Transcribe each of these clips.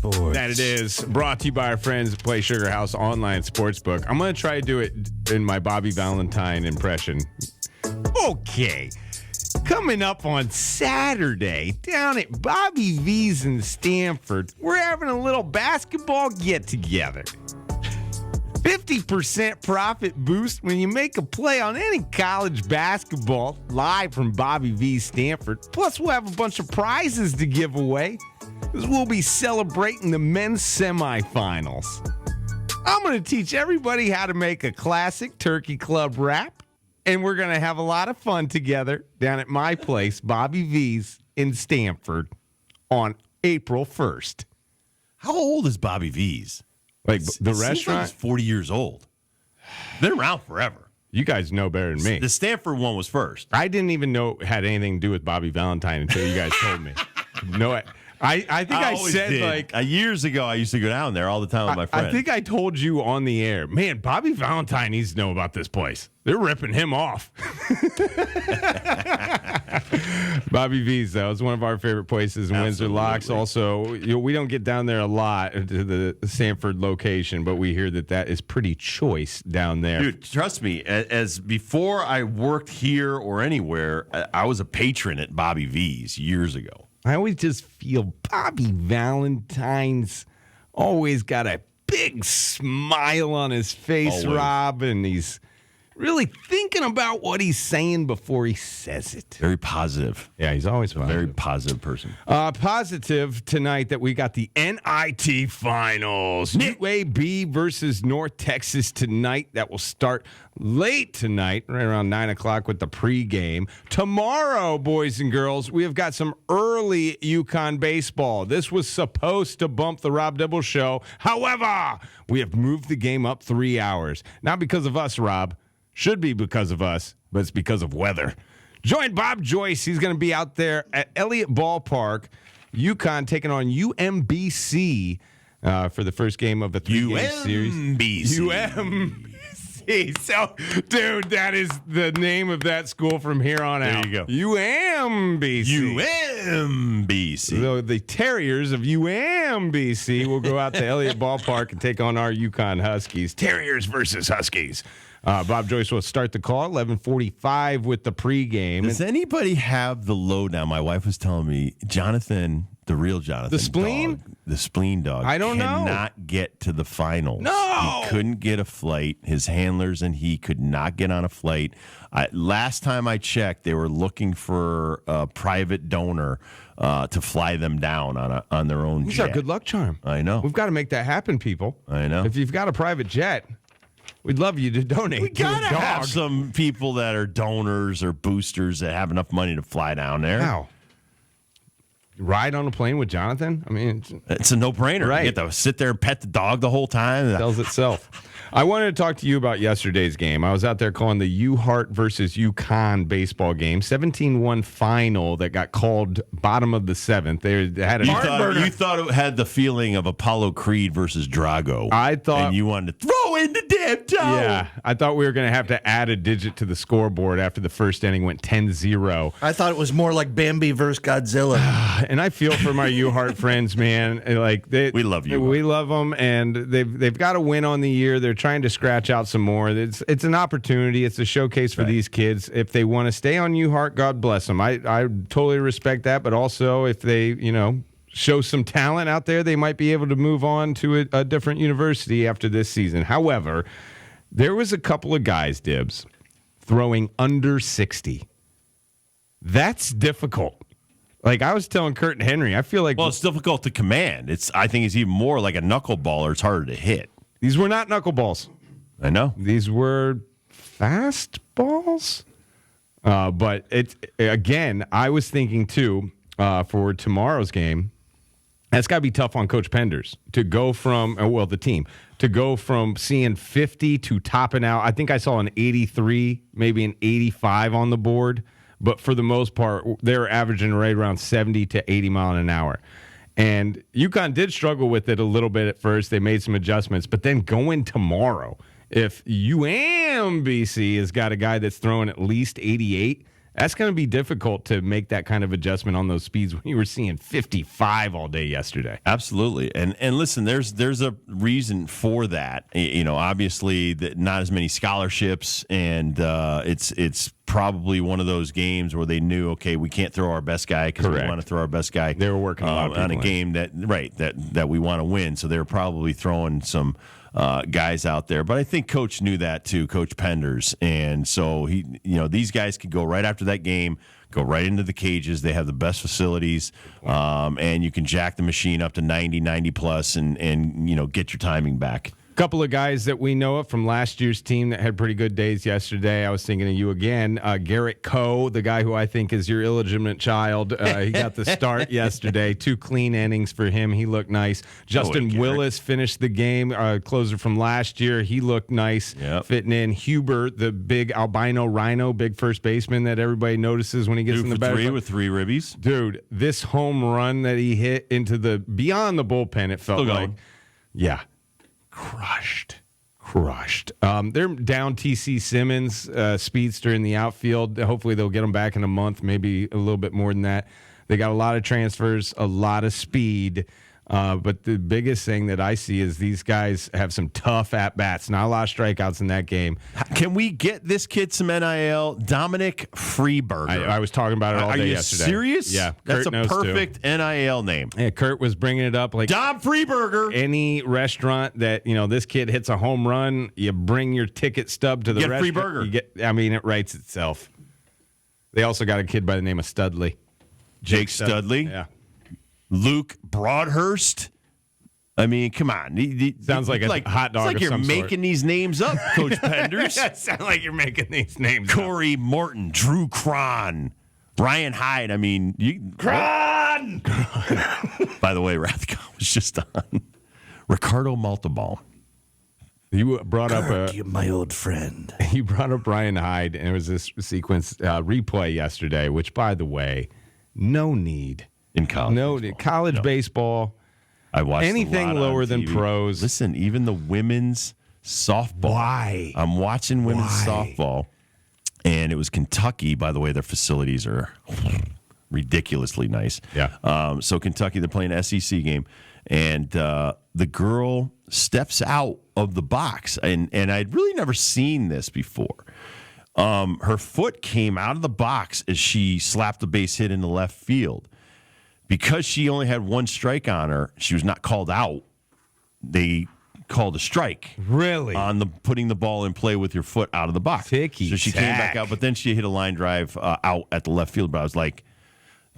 Sports. That it is. Brought to you by our friends at Play Sugar House Online Sportsbook. I'm going to try to do it in my Bobby Valentine impression. Okay. Coming up on Saturday down at Bobby V's in Stanford, we're having a little basketball get-together. 50% profit boost when you make a play on any college basketball live from Bobby V's Stanford. Plus, we'll have a bunch of prizes to give away because we'll be celebrating the men's semifinals. I'm going to teach everybody how to make a classic Turkey Club wrap, and we're going to have a lot of fun together down at my place, Bobby V's in Stanford, on April 1st. How old is Bobby V's? Like the Seems restaurant? like it's 40 years old. Been around forever. You guys know better than me. The Stanford one was first. I didn't even know it had anything to do with Bobby Valentine until you guys told me. No, I think I always said did. like years ago, I used to go down there all the time with my friends. I think I told you on the air, man, Bobby Valentine needs to know about this place. They're ripping him off. Bobby V's, though, is one of our favorite places in Windsor Locks. Also, we don't get down there a lot to the Stanford location, but we hear that is pretty choice down there. Dude, trust me, as before I worked here or anywhere, I was a patron at Bobby V's years ago. I always just feel Bobby Valentine's always got a big smile on his face, Always. Rob, and he's really thinking about what he's saying before he says it. Very positive. Yeah, he's always A very positive person. positive tonight that we got the NIT Finals. UAB versus North Texas tonight. That will start late tonight, right around 9 o'clock with the pregame. Tomorrow, boys and girls, we have got some early UConn baseball. This was supposed to bump the Rob Dibble show. However, we have moved the game up 3 hours. Not because of us, Rob. Should be because of us, but it's because of weather. Join Bob Joyce. He's going to be out there at Elliott Ballpark. UConn taking on UMBC for the first game of the three-game series. UMBC. So, dude, that is the name of that school from here on out. There you go. UMBC. UMBC. So the Terriers of UMBC will go out to Elliott Ballpark and take on our UConn Huskies. Terriers versus Huskies. Bob Joyce will start the call at 11:45 with the pregame. Does anybody have the lowdown? My wife was telling me, Jonathan, the real Jonathan. The spleen? Dog, the spleen dog. I don't know. Cannot get to the finals. No! He couldn't get a flight. His handlers and he could not get on a flight. Last time I checked, they were looking for a private donor to fly them down on their own He's jet. our good luck charm. I know. We've got to make that happen, people. I know. If you've got a private jet, we'd love you to donate We to a gotta dog. have some people that are donors or boosters that have enough money to fly down there. How? Ride on a plane with Jonathan? I mean, It's a no-brainer. Right. You get to sit there and pet the dog the whole time. it tells itself. I wanted to talk to you about yesterday's game. I was out there calling the UHart versus UConn baseball game. 17-1 final that got called bottom of the seventh. They had a You thought it had the feeling of Apollo Creed versus Drago. I thought- And you wanted to throw in the damn toe. Yeah, I thought we were going to have to add a digit to the scoreboard after the first inning went 10-0. I thought it was more like Bambi versus Godzilla. And I feel for my UHart friends, man. Like We love you. We love them, and they've got a win on the year. They're trying to scratch out some more. It's an opportunity. It's a showcase for these kids. If they want to stay on UHart, God bless them. I totally respect that. But also, if they show some talent out there, they might be able to move on to a different university after this season. However, there was a couple of guys, Dibs, throwing under 60. That's difficult. Like I was telling Kurt and Henry, I feel like Well, it's difficult to command. I think it's even more like a knuckleballer. It's harder to hit. these were not knuckleballs. I know. These were fastballs. But again, I was thinking too, for tomorrow's game, that's got to be tough on Coach Penders to go from, the team, to go from seeing 50 to topping out. I think I saw an 83, maybe an 85 on the board. But for the most part, they were averaging right around 70 to 80 mile an hour. And UConn did struggle with it a little bit at first. They made some adjustments. But then going tomorrow, if UMBC has got a guy that's throwing at least 88, That's going to be difficult to make that kind of adjustment on those speeds when you were seeing 55 all day yesterday. Absolutely, and listen, there's a reason for that. Obviously, not as many scholarships, and it's probably one of those games where they knew, okay, we can't throw our best guy because we Correct. want to throw our best guy. They were working a lot of on a people game that we want to win, so they were probably throwing some guys out there. But I think Coach knew that too, Coach Penders, and so these guys could go right after that game, go right into the cages. They have the best facilities, and you can jack the machine up to 90 plus, and get your timing back. Couple of guys that we know of from last year's team that had pretty good days yesterday. I was thinking of you again. Garrett Coe, the guy who I think is your illegitimate child. He got the start yesterday. 2 clean innings for him. He looked nice. Justin Willis finished the game, closer from last year. He looked nice, fitting in. Huber, the big albino rhino, big first baseman that everybody notices when he gets in the batter's box. With 3 ribbies. Dude, this home run that he hit into beyond the bullpen, it felt like. Yeah. Crushed. They're down TC Simmons, speedster in the outfield. Hopefully they'll get him back in a month, maybe a little bit more than that. They got a lot of transfers, a lot of speed. But the biggest thing that I see is these guys have some tough at-bats. Not a lot of strikeouts in that game. Can we get this kid some NIL? Dominic Freeberger. I was talking about it all day yesterday. Are you serious? Yeah. That's Kurt a knows perfect NIL name. Yeah, Kurt was bringing it up like Dom Freeberger. any restaurant that, this kid hits a home run, you bring your ticket stub to the Get restaurant. free burger. It writes itself. They also got a kid by the name of Studley. Jake Studley. Yeah. Luke Broadhurst. I mean, come on. Sounds like a hot dog. It's like of you're some making sort. these names up, Coach Penders. It sounds like you're making these names up. Corey Morton, Drew Cron, Ryan Hyde. I mean, Cron! By the way, Rathcon was just on. Ricardo Maltabaum. You brought up You're my old friend. You brought up Ryan Hyde, and it was this sequence replay yesterday. Which, by the way, no need In college. College baseball. I watched anything lower than pros. Listen, even the women's softball. Why? I'm watching women's softball, and it was Kentucky. By the way, their facilities are ridiculously nice. Yeah. So Kentucky, they're playing an SEC game, and the girl steps out of the box, and I'd really never seen this before. Her foot came out of the box as she slapped the base hit in the left field. Because she only had 1 strike on her, she was not called out. They called a strike. Really? On putting the ball in play with your foot out of the box. Ticky so she came back out, but then she hit a line drive out at the left field. But I was like,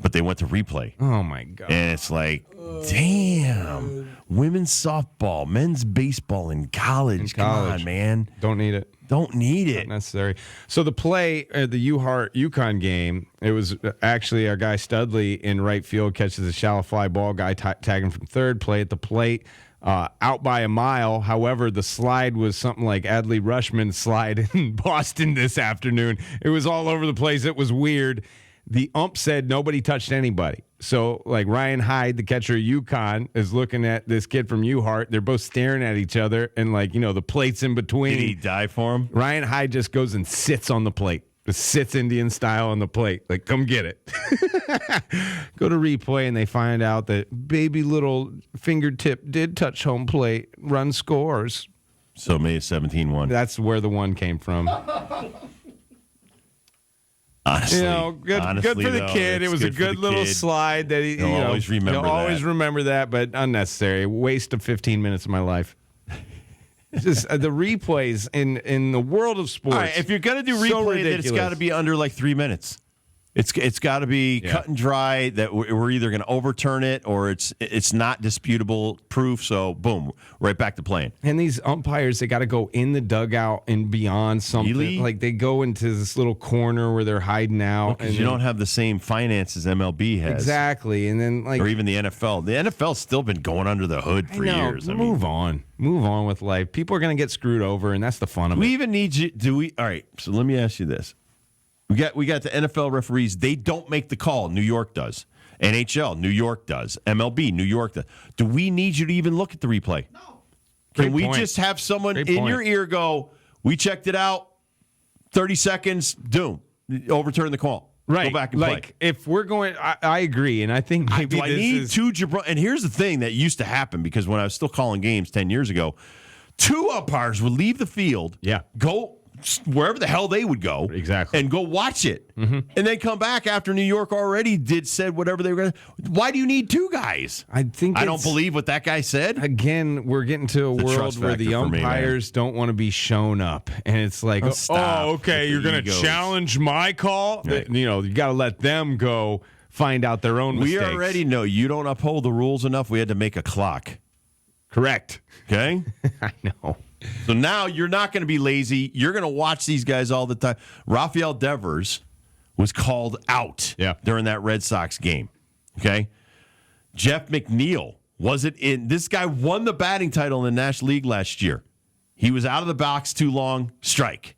but they went to replay. Oh, my God. And it's like, damn. Women's softball, men's baseball in college. Come on, man. Don't need it. Don't need it. Not necessary. So the play, the UConn game, it was actually our guy Studley in right field catches a shallow fly ball, guy tagging from third, play at the plate, out by a mile. However, the slide was something like Adley Rushman's slide in Boston this afternoon. It was all over the place. It was weird. The ump said nobody touched anybody. So, like, Ryan Hyde, the catcher of UConn, is looking at this kid from UHart. They're both staring at each other, and, like, the plate's in between. Did he die for him? Ryan Hyde just goes and sits on the plate. Just sits Indian style on the plate. Like, come get it. Go to replay, and they find out that baby little fingertip did touch home plate. Run scores. So May 17-1. That's where the one came from. Honestly, good for the kid. It was a good little slide that he'll always remember. He'll always remember that, but unnecessary. Waste of 15 minutes of my life. Just the replays in the world of sports. All right, if you're gonna do replay, then it's got to be under like 3 minutes. It's got to be cut and dry. That we're either going to overturn it or it's not disputable proof. So boom, right back to playing. And these umpires, they got to go in the dugout and beyond something. Really? Like they go into this little corner where they're hiding out. Because you don't have the same finances MLB has. Exactly, and then or even the NFL. The NFL's still been going under the hood for years. Move on with life. People are going to get screwed over, and that's the fun of it. We even need you. Do we? All right. So let me ask you this. We got the NFL referees. They don't make the call. New York does. NHL, New York does. MLB, New York does. Do we need you to even look at the replay? No. Can we just have someone in your ear go, we checked it out, 30 seconds, doom. overturn the call. Right. Go back and like, play. if we're going, I agree. And I think maybe Do I this need is, two Jabroni? And here's the thing that used to happen, because when I was still calling games 10 years ago, two umpires would leave the field, go wherever the hell they would go, Exactly. and go watch it, and then come back after New York already said whatever they were going to. Why do you need two guys? I think I don't believe what that guy said. Again, we're getting to a world trust where the factor for me, umpires don't want to be shown up, and it's like, stop okay, with you're the going to egos. challenge my call. Right. You got to let them go find out their own We mistakes. already know you don't uphold the rules enough. We had to make a clock. Correct. Okay. I know. So now you're not going to be lazy. You're going to watch these guys all the time. Rafael Devers was called out during that Red Sox game. Okay. Jeff McNeil wasn't in. This guy won the batting title in the National League last year. He was out of the box too long. Strike.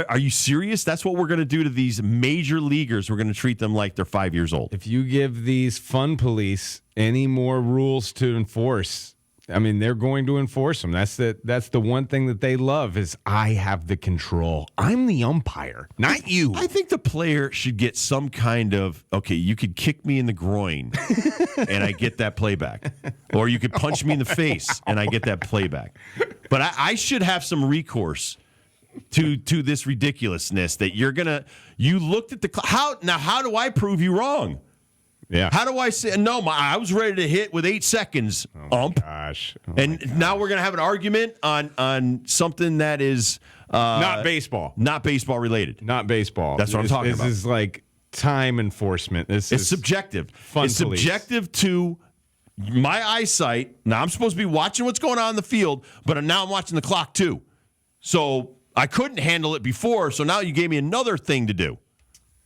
Are you serious? That's what we're going to do to these major leaguers. We're going to treat them like they're 5 years old. If you give these fun police any more rules to enforce, I mean, they're going to enforce them. That's the one thing that they love is I have the control. I'm the umpire, not you. I think the player should get some kind of, okay, you could kick me in the groin and I get that playback. Or you could punch me in the face and I get that playback. But I should have some recourse to this ridiculousness that you looked at the clock. How do I prove you wrong? Yeah. How do I say, no, I was ready to hit with 8 seconds, ump. Gosh. And now we're going to have an argument on something that is not baseball. Not baseball related. Not baseball. That's what I'm talking about. This is like time enforcement. It's subjective. It's subjective to my eyesight. Now, I'm supposed to be watching what's going on in the field, but now I'm watching the clock too. So I couldn't handle it before, so now you gave me another thing to do.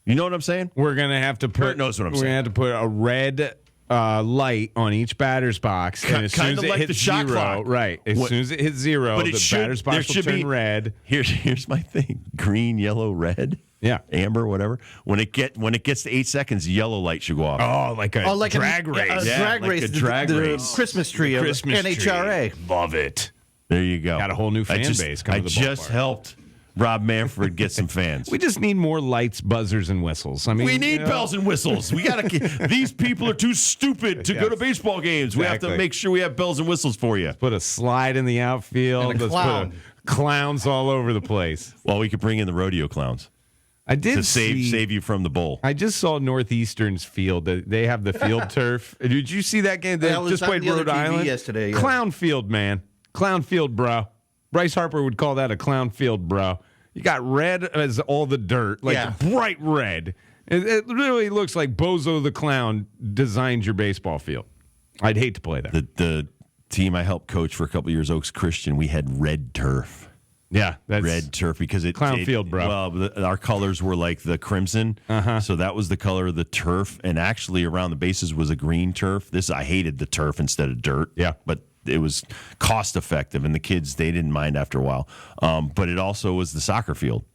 You know what I'm saying? We're going to have to put. Kurt knows what I'm We're saying. going to have to put a red light on each batter's box, and as soon as Kinda it like hits the shot zero, clock. right? As soon as it hits zero, the batter's box will turn red. Here's my thing: green, yellow, red. Yeah. Amber, whatever. When it gets to 8 seconds, yellow light should go off. Oh, like a drag race. Yeah, like a drag race. Christmas tree of NHRA. Love it. There you go. Got a whole new fan base coming to the just ballpark. helped Rob Manfred get some fans. We just need more lights, buzzers, and whistles. I mean, We need bells and whistles. We got to. These people are too stupid to go to baseball games. We have to Exactly. make sure we have bells and whistles for you. Put a slide in the outfield. And a Let's clown. put clowns all over the place. Well, we could bring in the rodeo clowns I did to save you from the bull. I just saw Northeastern's field. They have the field turf. Did you see that game? They Yeah, I was just on played the other Rhode TV Island yesterday, yeah. Clown field, man. Clown field, bro. Bryce Harper would call that a clown field, bro. You got red as all the dirt, like bright red. It really looks like Bozo the Clown designed your baseball field. I'd hate to play there. The team I helped coach for a couple of years, Oaks Christian, we had red turf. Yeah, that's Red turf because Clown field, bro. Well, our colors were like the crimson, so that was the color of the turf. And actually, around the bases was a green turf. I hated the turf instead of dirt. Yeah. but it was cost effective, and the kids they didn't mind after a while. But it also was the soccer field.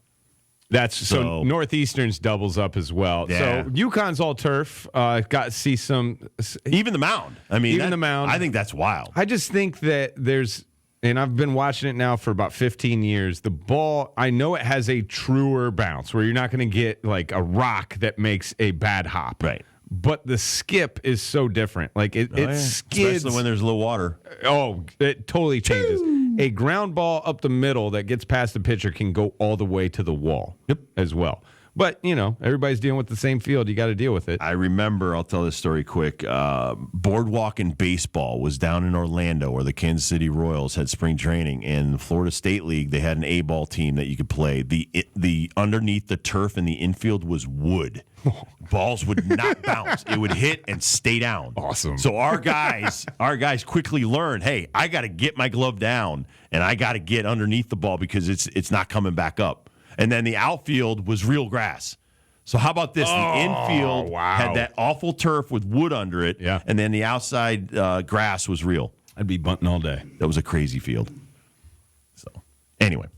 That's so Northeastern's doubles up as well. Yeah. So UConn's all turf. Got to see some. Even the mound. I mean, Even the mound. I think that's wild. I just think that there's, and I've been watching it now for about 15 years. The ball, I know it has a truer bounce where you're not going to get like a rock that makes a bad hop. Right. But the skip is so different. Like it skids. Especially when there's low water. Oh, it totally changes. A ground ball up the middle that gets past the pitcher can go all the way to the wall as well. But, everybody's dealing with the same field. You got to deal with it. I remember, I'll tell this story quick. Boardwalk in baseball was down in Orlando where the Kansas City Royals had spring training. And the Florida State League, they had an A-ball team that you could play. The underneath the turf in the infield was wood. Balls would not bounce. It would hit and stay down. Awesome. So our guys quickly learned, hey, I got to get my glove down and I got to get underneath the ball because it's not coming back up. And then the outfield was real grass. So how about this? The infield had that awful turf with wood under it, and then the outside grass was real. I'd be bunting all day. That was a crazy field. So anyway,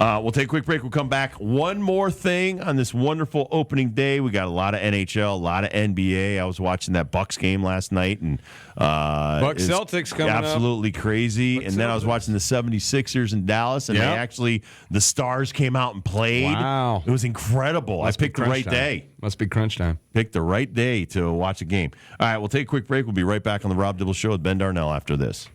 We'll take a quick break. We'll come back. One more thing on this wonderful opening day. We got a lot of NHL, a lot of NBA. I was watching that Bucks game last night, and Bucks Celtics coming absolutely crazy. Bucks and then I was watching the 76ers in Dallas, and the Stars came out and played. Wow. It was incredible. I picked the right day. Must be crunch time. Picked the right day to watch a game. All right, we'll take a quick break. We'll be right back on the Rob Dibble Show with Ben Darnell after this.